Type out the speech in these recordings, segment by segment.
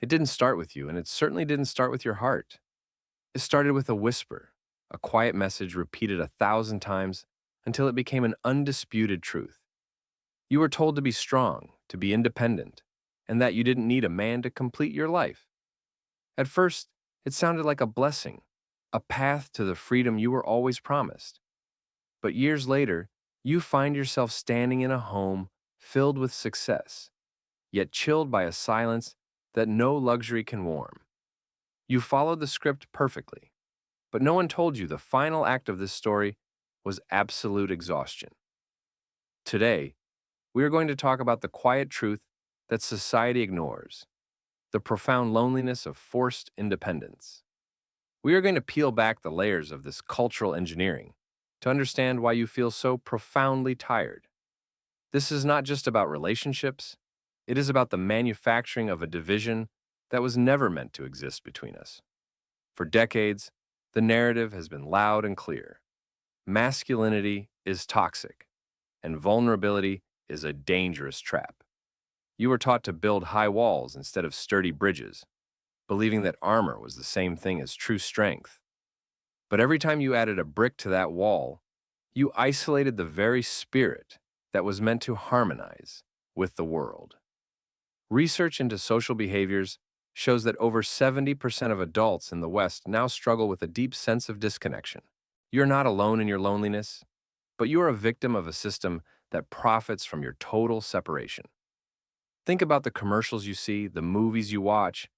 It didn't start with you, and it certainly didn't start with your heart. It started with a whisper, a quiet message repeated 1,000 times until it became an undisputed truth. You were told to be strong, to be independent, and that you didn't need a man to complete your life. At first, it sounded like a blessing, a path to the freedom you were always promised. But years later, you find yourself standing in a home filled with success, yet chilled by a silence that no luxury can warm. You followed the script perfectly, but no one told you the final act of this story was absolute exhaustion. Today, we are going to talk about the quiet truth that society ignores, the profound loneliness of forced independence. We are going to peel back the layers of this cultural engineering to understand why you feel so profoundly tired. This is not just about relationships, it is about the manufacturing of a division that was never meant to exist between us. For decades, the narrative has been loud and clear. Masculinity is toxic, and vulnerability is a dangerous trap. You were taught to build high walls instead of sturdy bridges, believing that armor was the same thing as true strength. But every time you added a brick to that wall, you isolated the very spirit that was meant to harmonize with the world. Research into social behaviors shows that over 70% of adults in the West now struggle with a deep sense of disconnection. You're not alone in your loneliness, but you are a victim of a system that profits from your total separation. Think about the commercials you see, the movies you watch,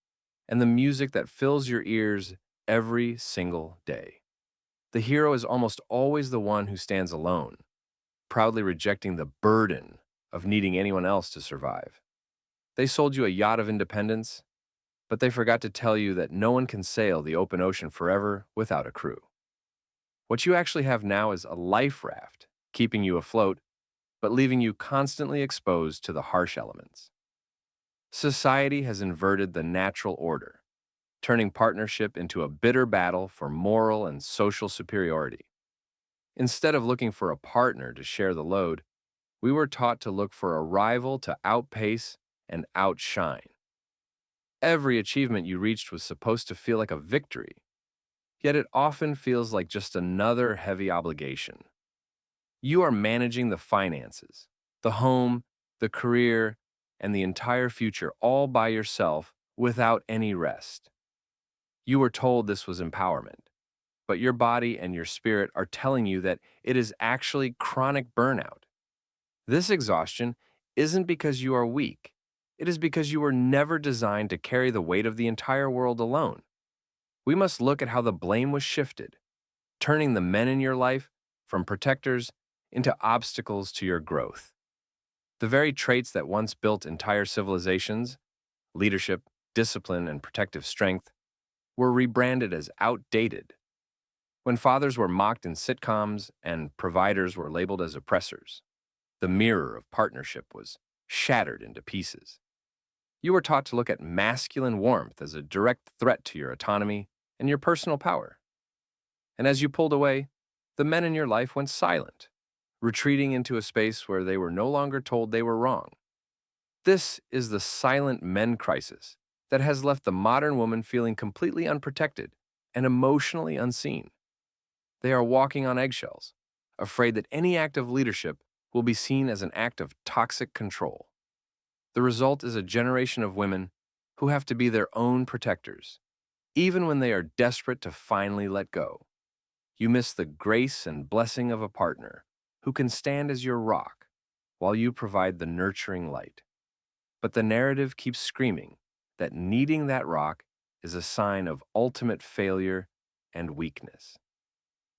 and the music that fills your ears every single day. The hero is almost always the one who stands alone, proudly rejecting the burden of needing anyone else to survive. They sold you a yacht of independence, but they forgot to tell you that no one can sail the open ocean forever without a crew. What you actually have now is a life raft, keeping you afloat, but leaving you constantly exposed to the harsh elements. Society has inverted the natural order, turning partnership into a bitter battle for moral and social superiority. Instead of looking for a partner to share the load, we were taught to look for a rival to outpace and outshine. Every achievement you reached was supposed to feel like a victory, yet it often feels like just another heavy obligation. You are managing the finances, the home, the career, and the entire future all by yourself without any rest. You were told this was empowerment, but your body and your spirit are telling you that it is actually chronic burnout. This exhaustion isn't because you are weak. It is because you were never designed to carry the weight of the entire world alone. We must look at how the blame was shifted, turning the men in your life from protectors into obstacles to your growth. The very traits that once built entire civilizations, leadership, discipline, and protective strength, were rebranded as outdated. When fathers were mocked in sitcoms and providers were labeled as oppressors, the mirror of partnership was shattered into pieces. You were taught to look at masculine warmth as a direct threat to your autonomy and your personal power. And as you pulled away, the men in your life went silent, retreating into a space where they were no longer told they were wrong. This is the silent men crisis that has left the modern woman feeling completely unprotected and emotionally unseen. They are walking on eggshells, afraid that any act of leadership will be seen as an act of toxic control. The result is a generation of women who have to be their own protectors, even when they are desperate to finally let go. You miss the grace and blessing of a partner who can stand as your rock while you provide the nurturing light. But the narrative keeps screaming that needing that rock is a sign of ultimate failure and weakness.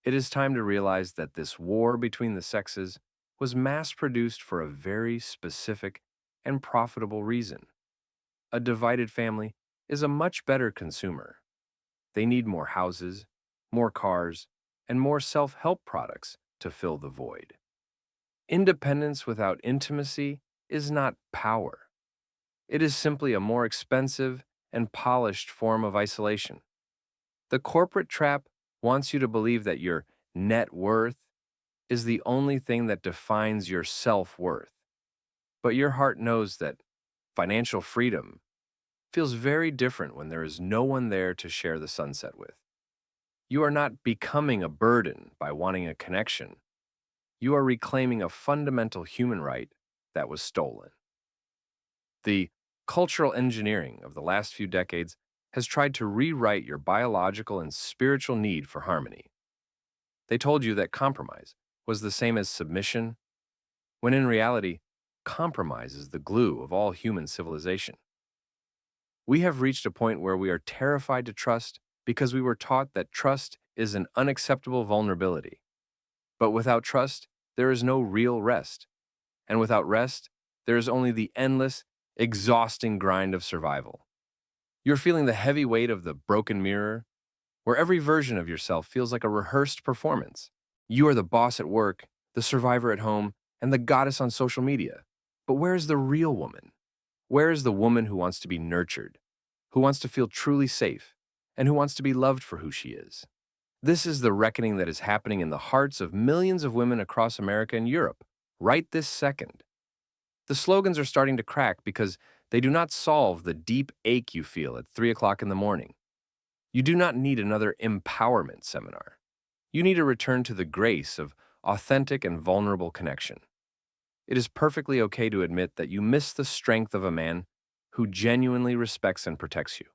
It is time to realize that this war between the sexes was mass-produced for a very specific and profitable reason. A divided family is a much better consumer. They need more houses, more cars, and more self-help products to fill the void. Independence without intimacy is not power. It is simply a more expensive and polished form of isolation. The corporate trap wants you to believe that your net worth is the only thing that defines your self-worth. But your heart knows that financial freedom, feels very different when there is no one there to share the sunset with. You are not becoming a burden by wanting a connection. You are reclaiming a fundamental human right that was stolen. The cultural engineering of the last few decades has tried to rewrite your biological and spiritual need for harmony. They told you that compromise was the same as submission, when in reality, compromise is the glue of all human civilization. We have reached a point where we are terrified to trust because we were taught that trust is an unacceptable vulnerability. But without trust, there is no real rest. And without rest, there is only the endless, exhausting grind of survival. You're feeling the heavy weight of the broken mirror, where every version of yourself feels like a rehearsed performance. You are the boss at work, the survivor at home, and the goddess on social media. But where is the real woman? Where is the woman who wants to be nurtured, who wants to feel truly safe, and who wants to be loved for who she is? This is the reckoning that is happening in the hearts of millions of women across America and Europe, right this second. The slogans are starting to crack because they do not solve the deep ache you feel at 3 o'clock in the morning. You do not need another empowerment seminar. You need a return to the grace of authentic and vulnerable connection. It is perfectly okay to admit that you miss the strength of a man who genuinely respects and protects you.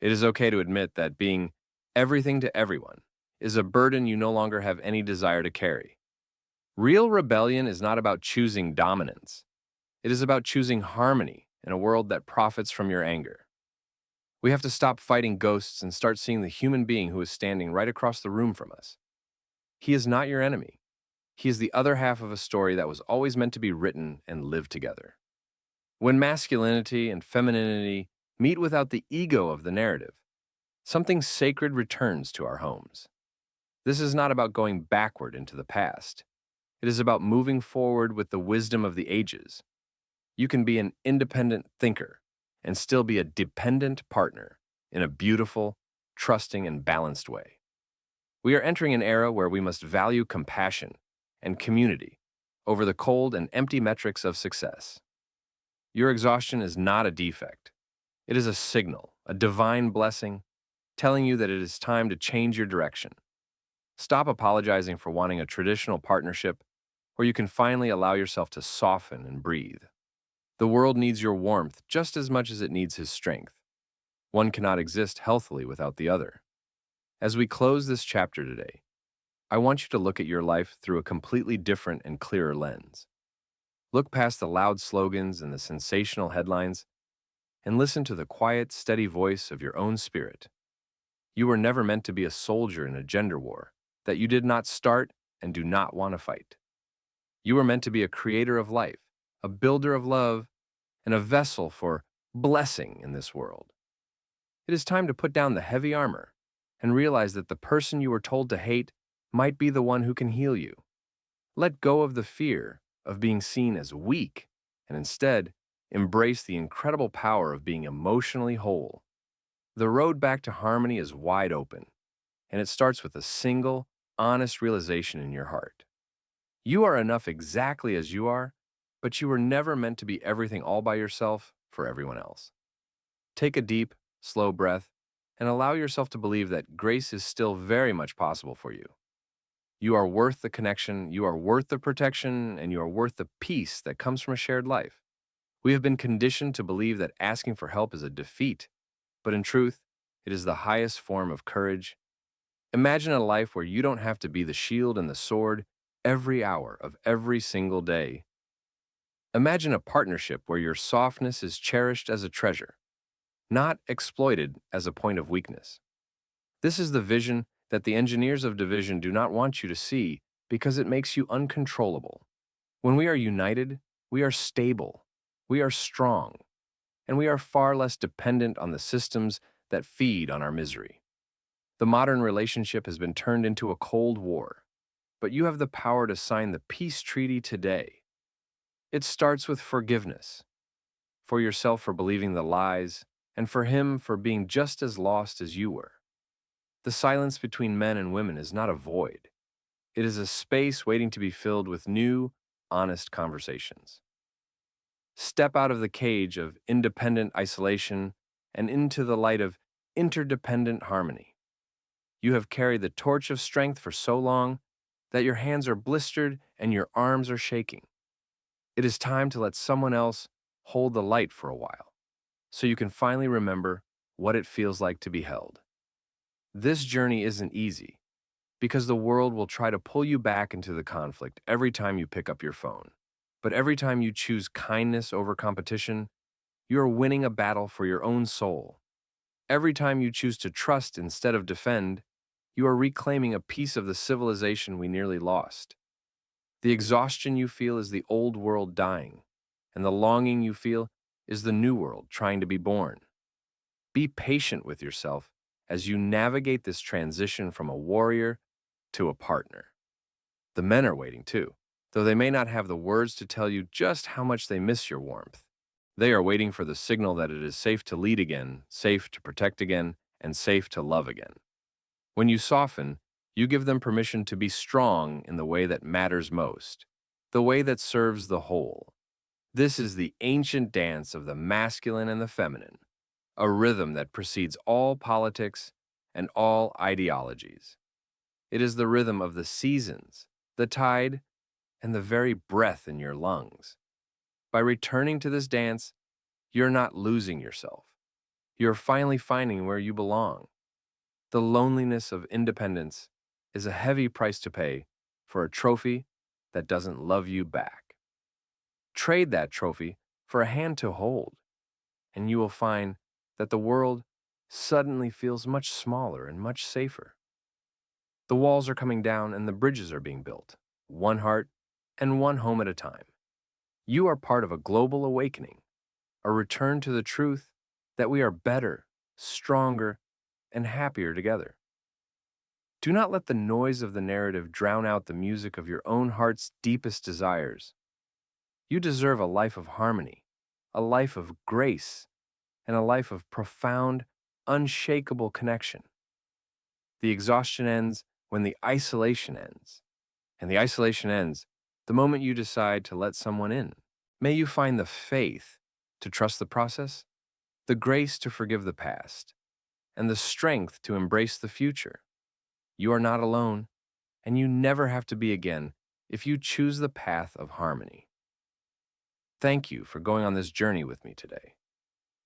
It is okay to admit that being everything to everyone is a burden you no longer have any desire to carry. Real rebellion is not about choosing dominance. It is about choosing harmony in a world that profits from your anger. We have to stop fighting ghosts and start seeing the human being who is standing right across the room from us. He is not your enemy. He is the other half of a story that was always meant to be written and lived together. When masculinity and femininity meet without the ego of the narrative, something sacred returns to our homes. This is not about going backward into the past. It is about moving forward with the wisdom of the ages. You can be an independent thinker and still be a dependent partner in a beautiful, trusting, and balanced way. We are entering an era where we must value compassion and community over the cold and empty metrics of success. Your exhaustion is not a defect. It is a signal, a divine blessing, telling you that it is time to change your direction. Stop apologizing for wanting a traditional partnership where you can finally allow yourself to soften and breathe. The world needs your warmth just as much as it needs his strength. One cannot exist healthily without the other. As we close this chapter today, I want you to look at your life through a completely different and clearer lens. Look past the loud slogans and the sensational headlines and listen to the quiet, steady voice of your own spirit. You were never meant to be a soldier in a gender war that you did not start and do not want to fight. You were meant to be a creator of life, a builder of love, and a vessel for blessing in this world. It is time to put down the heavy armor and realize that the person you were told to hate might be the one who can heal you. Let go of the fear of being seen as weak and instead embrace the incredible power of being emotionally whole. The road back to harmony is wide open, and it starts with a single, honest realization in your heart. You are enough exactly as you are, but you were never meant to be everything all by yourself for everyone else. Take a deep, slow breath and allow yourself to believe that grace is still very much possible for you. You are worth the connection, you are worth the protection, and you are worth the peace that comes from a shared life. We have been conditioned to believe that asking for help is a defeat, but in truth, it is the highest form of courage. Imagine a life where you don't have to be the shield and the sword every hour of every single day. Imagine a partnership where your softness is cherished as a treasure, not exploited as a point of weakness. This is the vision that the engineers of division do not want you to see because it makes you uncontrollable. When we are united, we are stable, we are strong, and we are far less dependent on the systems that feed on our misery. The modern relationship has been turned into a cold war, but you have the power to sign the peace treaty today. It starts with forgiveness, for yourself for believing the lies, and for him for being just as lost as you were. The silence between men and women is not a void. It is a space waiting to be filled with new, honest conversations. Step out of the cage of independent isolation and into the light of interdependent harmony. You have carried the torch of strength for so long that your hands are blistered and your arms are shaking. It is time to let someone else hold the light for a while, so you can finally remember what it feels like to be held. This journey isn't easy, because the world will try to pull you back into the conflict every time you pick up your phone. But every time you choose kindness over competition, you are winning a battle for your own soul. Every time you choose to trust instead of defend, you are reclaiming a piece of the civilization we nearly lost. The exhaustion you feel is the old world dying, and the longing you feel is the new world trying to be born. Be patient with yourself as you navigate this transition from a warrior to a partner. The men are waiting too, though they may not have the words to tell you just how much they miss your warmth. They are waiting for the signal that it is safe to lead again, safe to protect again, and safe to love again. When you soften, you give them permission to be strong in the way that matters most, the way that serves the whole. This is the ancient dance of the masculine and the feminine, a rhythm that precedes all politics and all ideologies. It is the rhythm of the seasons, the tide, and the very breath in your lungs. By returning to this dance, you're not losing yourself. You're finally finding where you belong. The loneliness of independence is a heavy price to pay for a trophy that doesn't love you back. Trade that trophy for a hand to hold, and you will find that the world suddenly feels much smaller and much safer. The walls are coming down and the bridges are being built, one heart and one home at a time. You are part of a global awakening, a return to the truth that we are better, stronger, and happier together. Do not let the noise of the narrative drown out the music of your own heart's deepest desires. You deserve a life of harmony, a life of grace, and a life of profound, unshakable connection. The exhaustion ends when the isolation ends, and the isolation ends the moment you decide to let someone in. May you find the faith to trust the process, the grace to forgive the past, and the strength to embrace the future. You are not alone, and you never have to be again if you choose the path of harmony. Thank you for going on this journey with me today.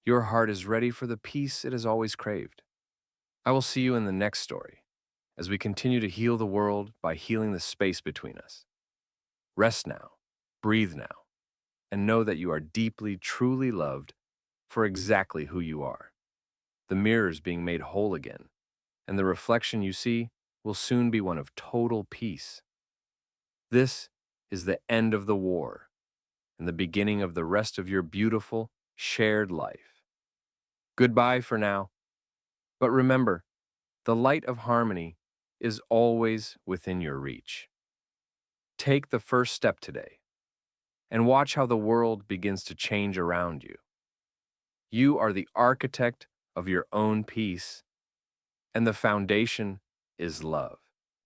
Your heart is ready for the peace it has always craved. I will see you in the next story as we continue to heal the world by healing the space between us. Rest now, breathe now, and know that you are deeply, truly loved for exactly who you are. The mirror is being made whole again, and the reflection you see will soon be one of total peace. This is the end of the war and the beginning of the rest of your beautiful, shared life. Goodbye for now, but remember, the light of harmony is always within your reach. Take the first step today and watch how the world begins to change around you. You are the architect of your own peace, and the foundation is love.